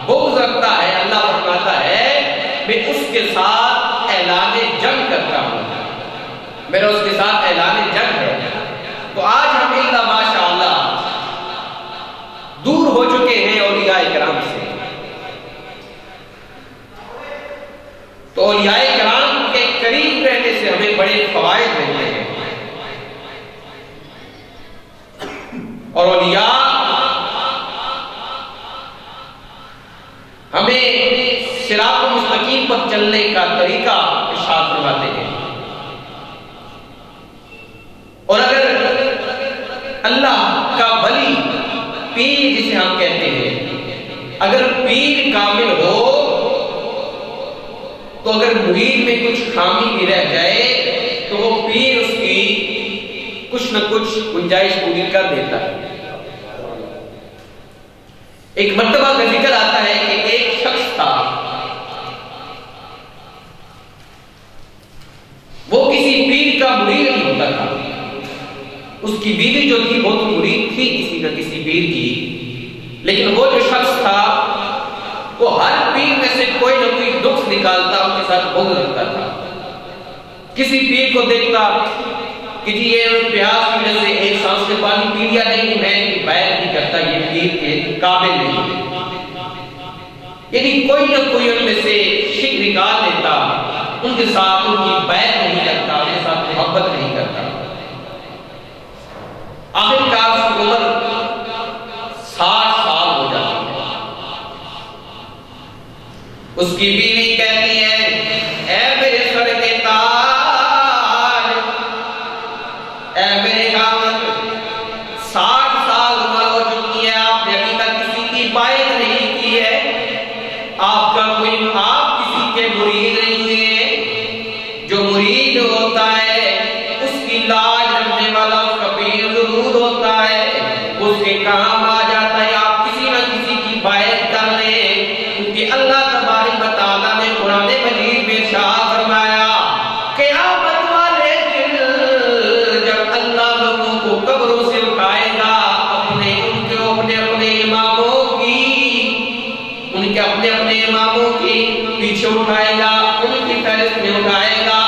بغض رکھتا ہے، اللہ فرماتا ہے میں اس کے ساتھ اعلان جنگ کرتا میرا اس کے ساتھ اعلان جنگ ہے. تو آج ہم اللہ ماشاءاللہ دور ہو چکے ہیں اولیاء کرام سے. تو اولیاء کرام کے قریب رہنے سے ہمیں بڑے فوائد ملتے ہیں. اور اولیاء ہمیں صراط مستقیم پر چلنے کا طریقہ ارشاد فرماتے ہیں. اور اگر اللہ کا ولی پیر جسے ہم کہتے ہیں، اگر پیر کامل ہو تو اگر مرید میں کچھ خامی بھی رہ جائے تو وہ پیر اس کی کچھ نہ کچھ گنجائش پوری کر دیتا ہے. ایک مرتبہ کا ذکر آتا ہے کہ ایک شخص تھا، وہ کسی پیر کا مرید نہیں ہوتا تھا. اس کی بیوی جو تھی وہ تو مرید تھی کسی نہ کسی پیر کی، لیکن وہ جو شخص تھا وہ ہر پیر میں سے کوئی نہ کوئی دکھ نکالتا، ان کے ساتھ بغض رکھتا تھا. کسی پیر کو دیکھتا کہ جی یہ پیاس کی وجہ سے ایک سانس سے پانی پی لیا، نہیں میں ان کی بیعت نہیں کرتا، یہ پیر کے قابل نہیں. یعنی کوئی نہ کوئی ان میں سے شک نکال لیتا، ان کے ساتھ ان کی بیعت نہیں کرتا، ان کے ساتھ محبت نہیں کرتا. آخر کار اس کی عمر 60 سال ہو جاتی ہے. اس کی بیوی کہتی ہے، اے میرے سر کے تاج، اے میرے خاوند، 60 سال عمر ہو چکی ہے، آپ نے ابھی تک کسی کی بیعت نہیں کی ہے، آپ کسی کے مرید نہیں ہوئے. جو مرید ہوتا ہے اس کی لاج رکھنے والا اس کا پیر ضرور ہوتا ہے، اس کے کام آ جاتا ہے. آپ کسی نہ کسی کی بیعت کر لیں، کیونکہ اللہ تبارک و تعالیٰ نے قرآن مجید میں ارشاد فرمایا، قیامت والے دن جب اللہ لوگوں کو قبروں سے اٹھائے گا، اپنے اماموں کی پیچھے اٹھائے گا، ان کی فہرست میں اٹھائے گا،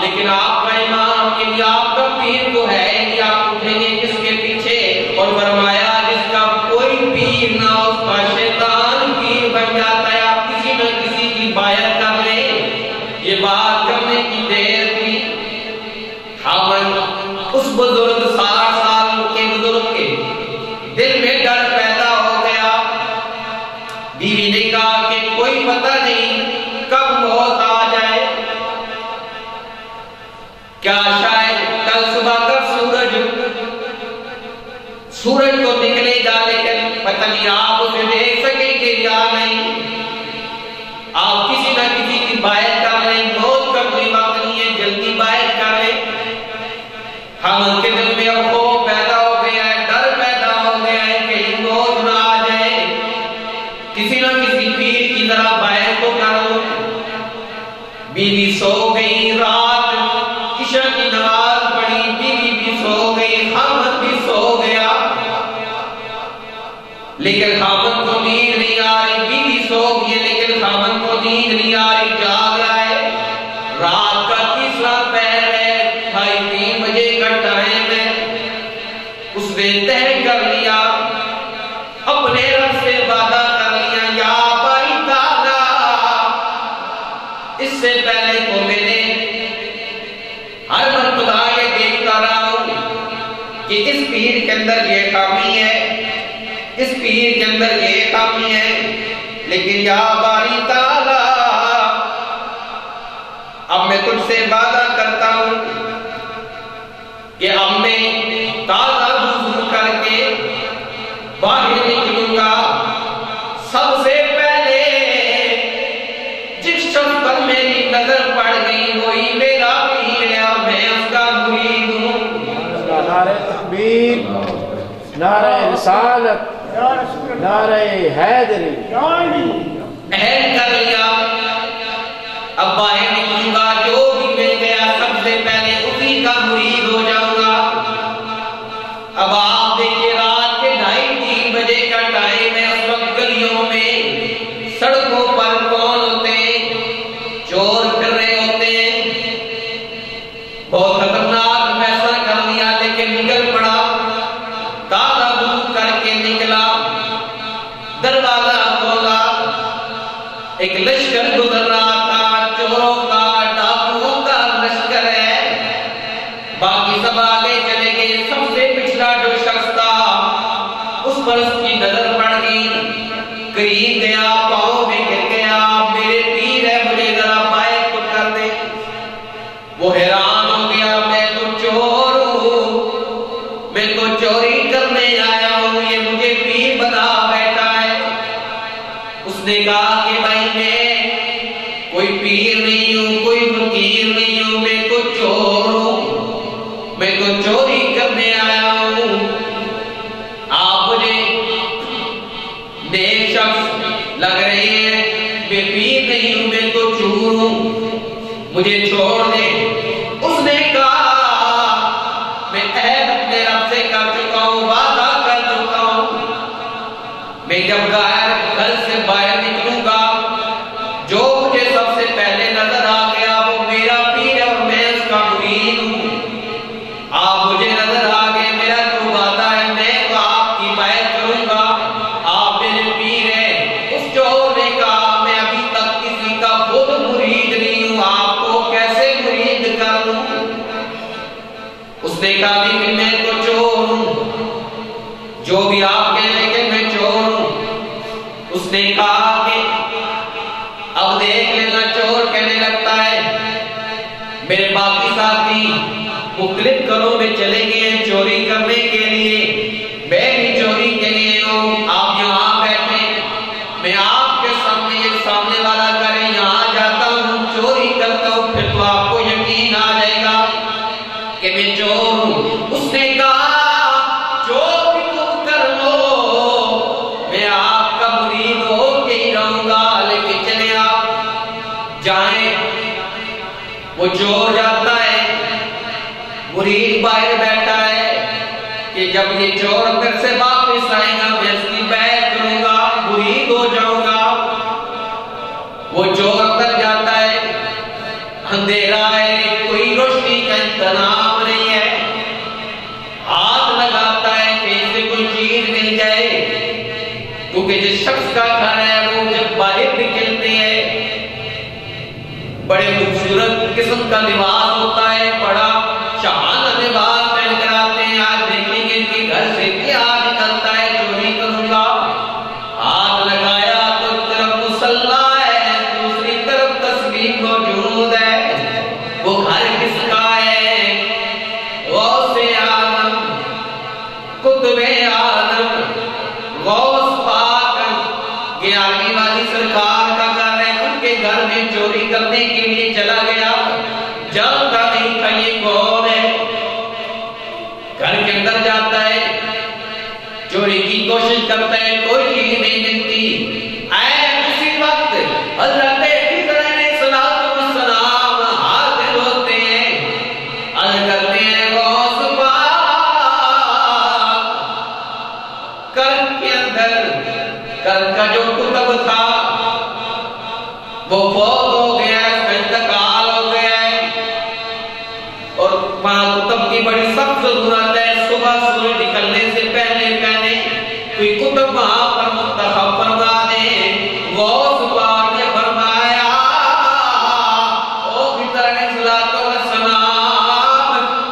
لیکن آپ کا امام یعنی آپ کا پیر تو ہے نہیں، آپ اٹھیں گے کس کے پیچھے؟ اور فرمایا جس کا کوئی پیر نہ اس کا شیطان پیر بن جاتا ہے. آپ کسی نہ کسی کی بیعت کر لیں. یہ بات کرنے کی دیر تھی. اس بزرگ 60 سال کے بزرگ کے دل میں ڈر پیدا ہو گیا. بیوی نے کہا کہ کوئی پتہ نہیں کب موت آ جائے، کیا شاید کل صبح کا سورج تو نکلے گا، لیکن پتہ نہیں آپ اسے دیکھ سکیں گے یا نہیں. آپ کسی نہ کسی کی بیعت کر لیں، موت کا کوئی وقت نہیں ہے، جلدی بیعت کر لیں. ہم کے دل میں اب خوف پیدا ہو گیا ہے، ڈر پیدا ہو گیا ہے کہ موت نہ آ جائے. کسی نہ کسی پیر کی ذرا بیعت تو کرو. بیوی سو گئی، رات عشاء کی نماز پڑھی، بیوی بھی سو گئی، خاوند بھی سو گیا، لیکن خاوند کو نیند نہیں آ رہی. بیوی سو گئی لیکن خاوند کو نیند نہیں آ رہی، جاگ رہا ہے. رات کا تیسرا پہر ہے، 2:30 بجے کا ٹائم ہے. اس نے طے کر لیا، اپنے رب سے وعدہ کر لیا، یا باری تعالیٰ، اس سے پہلے تو میرے ہر مرتبہ یہ دیکھتا رہا ہوں کہ اس پیر کے اندر یہ خامی ہے، اس پیر کے اندر یہ خامی ہے، لیکن یا باری تعالیٰ اب میں تجھ سے وعدہ کرتا ہوں کہ اب میں تازہ وضو کر کے باہر نکلوں گا. سب سے پہلے جس شخص پر میری نظر پڑ گئی وہی میرا پیر ہے اور میں اس کا مرید ہوں. نعرہ تکبیر، نعرہ رسالت، نعرہ حیدری. عہد کر لیا، اب باہر نکلوں گا، جو بھی مل گیا سب سے پہلے اسی کا مرید ہو جاؤں گا. اب آپ دیکھیے رات کے 2:30 بجے کا ٹائم ہے. اس وقت گلیوں میں سڑکوں پر کون ہوتے ہیں؟ چور پھر رہے ہوتے ہیں. بہت خطرناک نکل پڑا، تازہ وضو کر کے نکلا، دروازہ کھولا، ایک لشکر گزر رہا تھا، چوروں کا، ڈاکوؤں کا لشکر ہے، باقی سب آگے چلے گئے، سب سے پچھلا جو شخص تھا اس پر اس کی نظر پڑ گئی، قریب گیا، پاؤں میں گر گیا، میرے پیر ہے مجھے ذرا بائیں کو کر دے۔ وہ حیران ہو گیا، میں تو چور ہوں، میں تو چوری کرنے آیا ہوں، یہ مجھے پیر بنا بیٹھا ہے۔ اس نے کہا کہ بھائی میں کوئی پیر نہیں ہوں، کوئی فقیر نہیں ہوں، میں تو چور ہوں، میں تو چوری کرنے آیا ہوں، آپ مجھے نیک شخص لگ رہے ہیں، میں پیر نہیں ہوں، میں تو چور ہوں، مجھے چھوڑ دے۔ اس نے کہا میں عہد اپنے رب سے کر چکا ہوں، وعدہ کر چکا ہوں، میں جب گھر سے باہر نکلوں گا، جو مجھے سب سے پہلے نظر آ گیا وہ میرا پیر ہے اور میں اس کا مرید ہوں۔ آپ مجھے نظر آ گئے، میرا جو وعدہ ہے میں تو آپ کی بیعت کروں گا، آپ میرے پیر ہیں۔ اس چور نے کہا میں ابھی تک کسی کا خود مرید نہیں ہوں، آپ کو کیسے مرید کر لوں؟ اس نے کہا کہ میں تو چور ہوں، جو بھی آپ کہہ رہے کہ میں چور ہوں۔ اس نے کہا کہ اب دیکھ لینا، چور کہنے لگتا ہے میرے باقی ساتھی مختلف گھروں میں چلے گئے ہیں چوری کرنے کے لیے، میں بھی چوری کے لیے ہوں، آپ یہاں بیٹھے، میں آپ کے سامنے یہ سامنے والا کرے یہاں جاتا ہوں، چوری کرتا ہوں، پھر تو آپ کو یقین آ جائے گا کہ میں چور ہوں۔ اس نے کہا جو بھی تم کر لو میں آپ کا مرید ہو کے ہی رہوں گا، لیکن چلے آپ جائیں۔ وہ چور جاتا ہے، مرید باہر بیٹھا ہے کہ جب یہ چور اندر سے واپس آئے گا میں اس کی بیعت کروں گا، مرید ہو جاؤں گا۔ وہ چور اندر جاتا ہے، اندھیرا ہے، کوئی روشنی کا انتظام نہیں ہے، ہاتھ لگاتا ہے کہ اسے کوئی چیز مل جائے، کیونکہ جس شخص کا گھر ہے وہ جب باہر نکلتے ہیں بڑے خوبصورت قسم کا لباس ہوتا ہے، بڑا شاہانہ لباس پہن کر آتے ہیں، آج دیکھیں گے کہ گھر سے کیا نکلتا ہے، چوری کروں گا۔ ہاتھ لگایا تو ایک طرف مصلی ہے، دوسری طرف تسبیح موجود ہے، وہ گھر کس کا ہے؟ غوث اعظم، قطب اعظم، غوث پاک 11ویں والی سرکار کا گھر ہے، ان کے گھر میں چوری کرنے کے لیے چلا گیا، جانتا نہیں تھا یہ کون ہے۔ گھر کے اندر جاتا ہے، چوری کی کوشش کرتا ہے، کوئی چیز نہیں ملتی۔ اسی وقت حضرت خضر علیہ السلام حاضر ہوتے ہیں، عرض کرتے ہیں غوث پاک، کرم کے اندر کل کا جو کتب تھا وہ فوت ہو گیا ہے، اس میں انتقال ہو گیا ہے، اور وہاں کتب کی بڑی سخت ضرورت ہے، صبح سورج نکلنے سے پہلے کوئی کتب وہاں پر منتخب فرما دیں۔ غوث پاک نے فرمایا او خضر علیہ السلام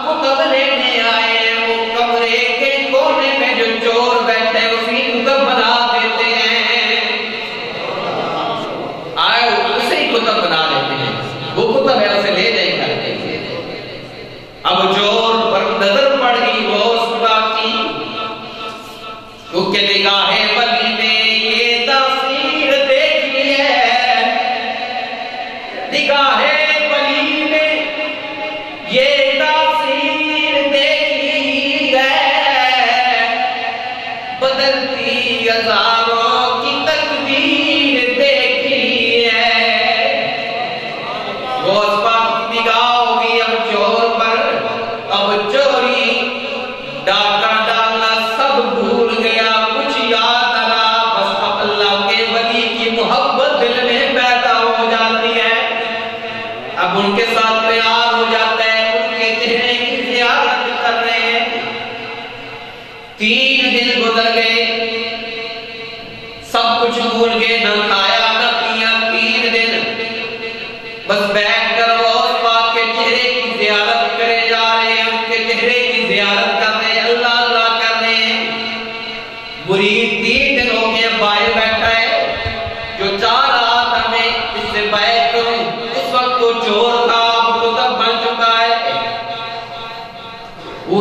کتب لینے آئے ہیں، وہ کمرے کے کونے میں جو چور بیٹھے اسی کتب بنا دیتے ہیں، آئے اسی کتب بنا دیتے ہیں، وہ کتب ہے اسے لے جائے گا۔ اب چور پر نظر پڑ گئی غوث پاک کی، کیونکہ نگاہ ولی نے یہ تاثیر دیکھی ہے، نگاہ ولی نے یہ تاثیر دیکھی ہے، بدلتی ہزاروں کی تقدیر دیکھی ہے۔ غوث پاک کی نگاہ ہوگی اب چور پر، اب چوری ڈاکہ ڈالنا سب بھول گیا، کچھ یاد نہ رہا، بس اب اللہ کے ولی کی محبت دل میں پیدا ہو جاتی ہے، اب ان کے ساتھ پیار ہو جاتا ہے، ان کے چہرے کی زیارت کر رہے ہیں،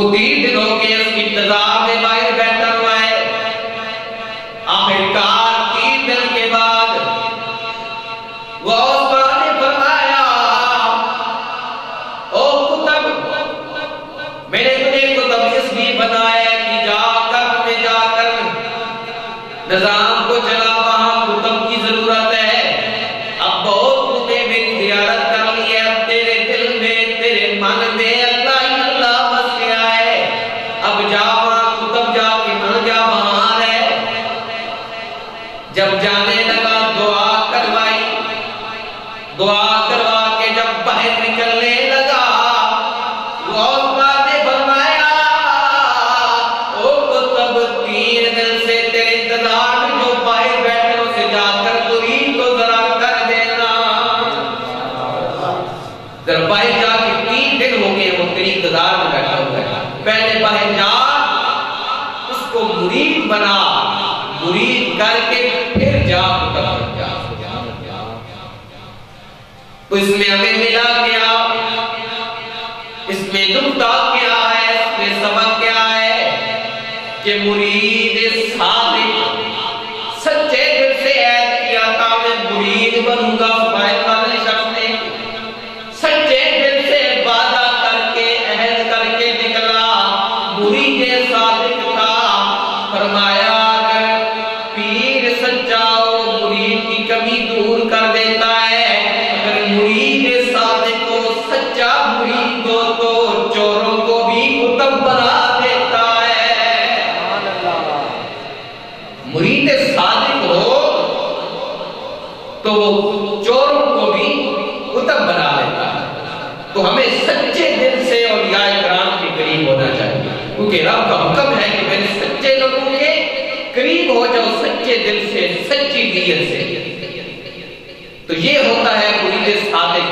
وہ 3 دنوں کے اس انتظار میں باہر بیٹھا ہوا ہے. آخرکار 3 دن کے بعد وہ عثمان نے فرمایا او کتب میں نے تجھے کتب اس لیے بنایا کہ جا کر نظام کو چلا. وہاں کتب کی ضرورت ہے. اب بہت نے میری زیارت کر لی ہے. اب تیرے دل میں تیرے من میں اللہ بس گیا ہے. اب جا وہاں کتب جا کے مل جا وہاں رہ. جب جانے لگا دعا کروا کے جب باہر نکلنے لگا وہ عثمان نے فرمایا او کتب 3 دن سے تیرے انتظار میں جو باہر بیٹھے اسے جا کر مرید کو ذرا کر دینا. ذرا باہر جا کے 3 دن ہو گئے وہ تیرے انتظار میں بیٹھا ہوا ہے. پہلے باہر جا اس کو مرید بنا. مرید کر کے پھر جا کتب بن جا. تو اس میں ہمیں ملا کیا؟ اس میں نقطہ کیا ہے؟ اس میں سبق کیا ہے؟ کہ مرید صادق سچے دل سے عہد کیا تھا میں مرید بنوں گا. باہر والے شخص نے سچے دل سے وعدہ کر کے عہد کر کے نکلا. مرید صادق تھا. فرمایا اگر پیر سچا ہو مرید کی کمی دور کر دیتا ہے. مرید صادق کو سچا مرید کو تو چوروں کو بھی کتب بنا دیتا ہے. مرید صادق ہو تو وہ چوروں کو بھی کتب بنا دیتا ہے. تو ہمیں سچے دل سے اولیاء کرام کے قریب ہونا چاہیے کیونکہ رب کا حکم ہے کہ میرے سچے لوگوں کے قریب ہو جاؤ سچے دل سے سچی نیت سے. تو یہ ہوتا ہے مرید صادق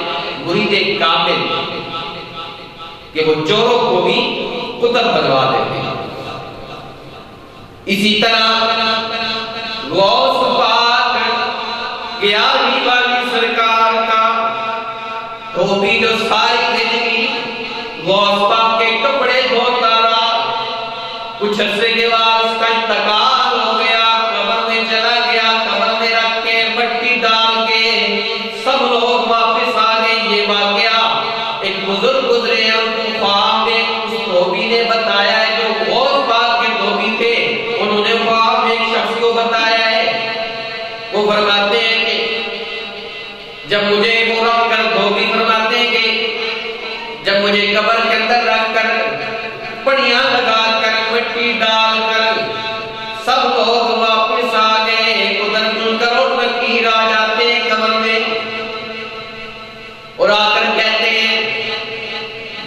مرید کامل کہ وہ چوروں کو بھی کتب بنوا دیتے ہیں. اسی طرح غوث پاک گیاری والی سرکار کا تو بھی جو ساری زندگی غوث پاک کے کپڑے دھوتا رہا. کچھ عرصے کے بعد اس کا انتقال ہو گیا. قبر میں چلا گیا. قبر میں رکھ کے مٹی ڈال کے سب لوگ واپس آ گئے. یہ واقعہ ایک بزرگ گزرے ہیں ان کو خواب میں اس دھوبی نے بتایا ہے جو غوث پاک کے دھوبی تھے. انہوں نے خواب میں ایک شخص کو بتایا ہے. وہ فرماتے ہیں کہ جب مجھے وہ رکھ کر دھوبی فرماتے ہیں کہ جب مجھے قبر کے اندر رکھ کر پڑیاں لگا کر مٹی ڈال کر سب لوگ واپس آ گئے. ادھر منکر اور نکیر آ جاتے ہیں قبر میں اور آ کر کہتے ہیں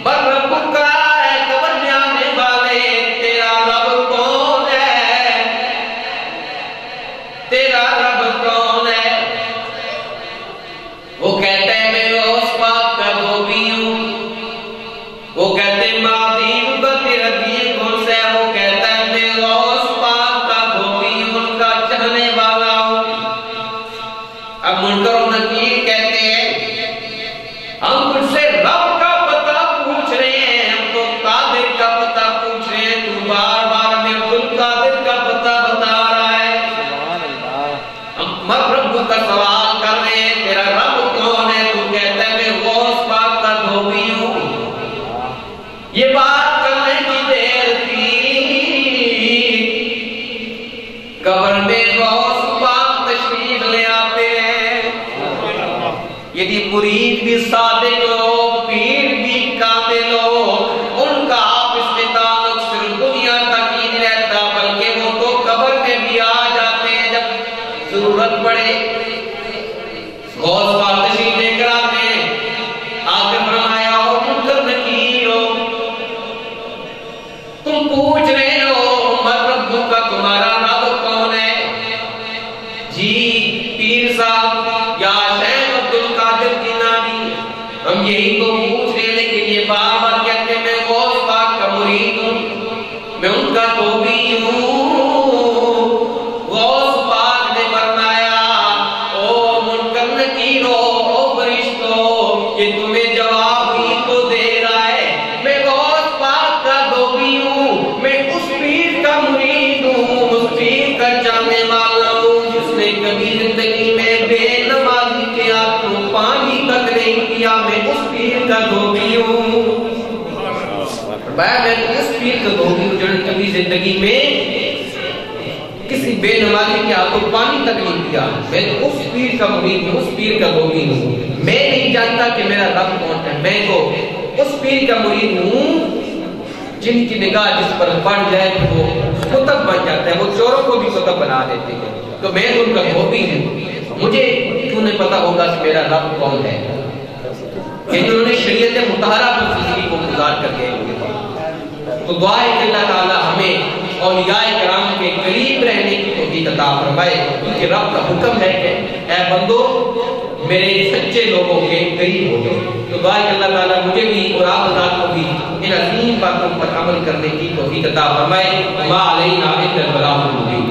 بر رب کا ہے قبر میں آنے والے تیرا رب کون ہے؟ تیرا رب کون ہے؟ وہ کہتے ہیں میں غوث پاک کا دھوبی ہوں. وہ کہتے ہیں مادین کا تیرا دیا میں تو اس پیر کا دھوبی ہوں جنہوں نے کبھی زندگی میں کسی بے نمازی کے ہاتھوں پانی تک نہیں پیا. میں تو اس پیر کا مرید ہوں, اس پیر کا دھوبی ہوں. میں نہیں جانتا کہ میرا رب کون ہے. میں تو اس پیر کا مرید ہوں جن کی نگاہ جس پر پڑ جائے تو وہ کتب بن جاتا ہے. وہ چوروں کو بھی کتب بنا دیتے ہیں. تو میں تو ان کا دھوبی ہوں. مجھے کیوں نہیں پتا ہوگا کہ میرا رب کون ہے, کہ جنہوں نے شریعت مطہرہ پر زندگی کو گزار کر گئے ہوئے. تو دعا ہے کہ اللہ تعالی ہمیں اولیاء کرام کے قریب رہنے کی توفیق عطا فرمائے, کیونکہ رب کا حکم ہے کہ اے بندو میرے سچے لوگوں کے قریب ہو جاؤ. تو دعا ہے کہ اللہ تعالیٰ مجھے بھی اور آپ حضرات کو بھی ان عظیم باتوں پر عمل کرنے کی توفیق عطا فرمائے. ما علینا الا البلاغ المبین.